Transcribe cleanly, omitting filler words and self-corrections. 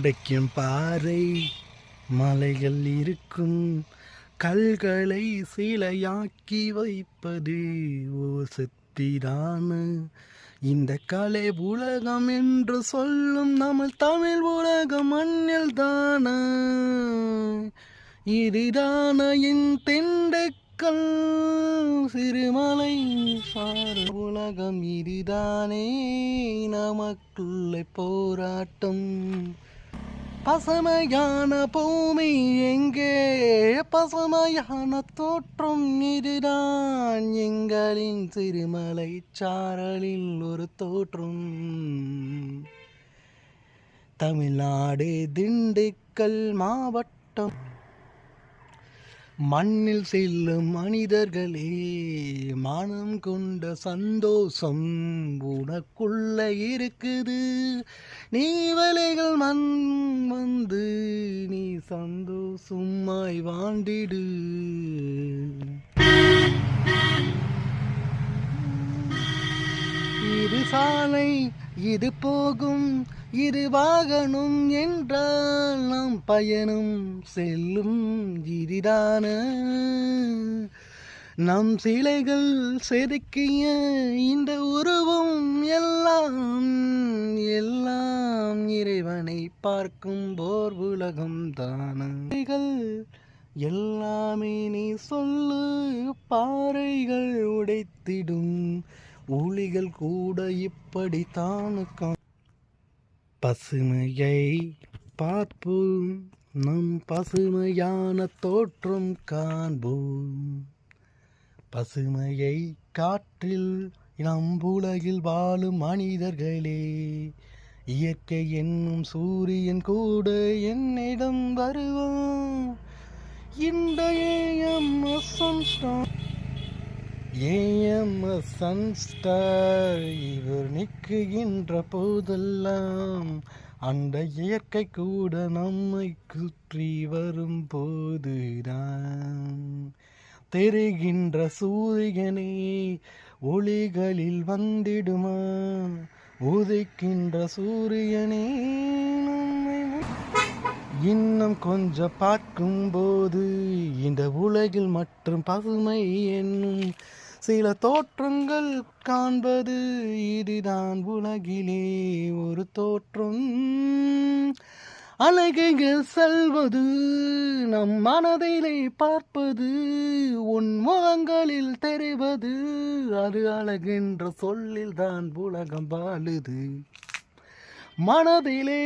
உடைக்கும் பாறை மலைகள் இருக்கும் கல்களை சிலையாக்கி வைப்பது ஓ சக்திதான இந்த கலை உலகம் என்று சொல்லும் நம்ம தமிழ் உலகம் மண்ணில் தான இதுதான என் தெண்டக்கல் சிறுமலை சாறு உலகம் இதுதானே நமக்குள்ள போராட்டம் பசுமையான பூமி எங்கே பசுமையான தோற்றம் இதுதான் எங்களின் சிறுமலை சாரலில் ஒரு தோற்றம் தமிழ்நாடு திண்டுக்கல் மாவட்டம் மண்ணில் செல்லும் மனிதர்களே மனம் கொண்ட சந்தோஷம் உனக்குள்ள இருக்குது நீ வலைகள் மண் வந்து நீ சந்தோஷமாய் வாழ்ந்திடு இது சாலை இது போகும் இது வாகனம் என்றால் நாம் பயணம் செல்லும் இதுதான நம் சிலைகள் செதுக்கிய இந்த உருவம் எல்லாம் எல்லாம் இறைவனை பார்க்கும் போர் உலகம் தானங்கள் எல்லாமே நீ சொல்லு பாறைகள் உடைத்திடும் ஒளிகள் கூட இப்படித்தான் பசுமையை பார்ப்போம் நம் பசுமையான தோற்றம் காண்போம் பசுமையை காற்றில் நம் உலகில் வாழும் மனிதர்களே இயற்கை என்னும் சூரியன் கூட என்னிடம் வருவோம் இந்த சன்ஸ்டார் இவர் நிற்கின்ற போதெல்லாம் அந்த இயற்கை கூட நம்மை சுற்றி வரும் போதுதான் தெரிகின்ற சூரியனே ஒளிகளில் வந்திடுமா உதைக்கின்ற சூரியனே நம்மை இன்னும் கொஞ்சம் பார்க்கும்போது இந்த உலகில் மற்றும் பசுமை என்னும் சில தோற்றங்கள் காண்பது இதுதான் உலகிலே ஒரு தோற்றம் அழகுகள் செல்வது நம் மனதிலே பார்ப்பது உன் முகங்களில் தெரிவது அது அழகென்ற சொல்லில் தான் உலகம் வாழுது மனதிலே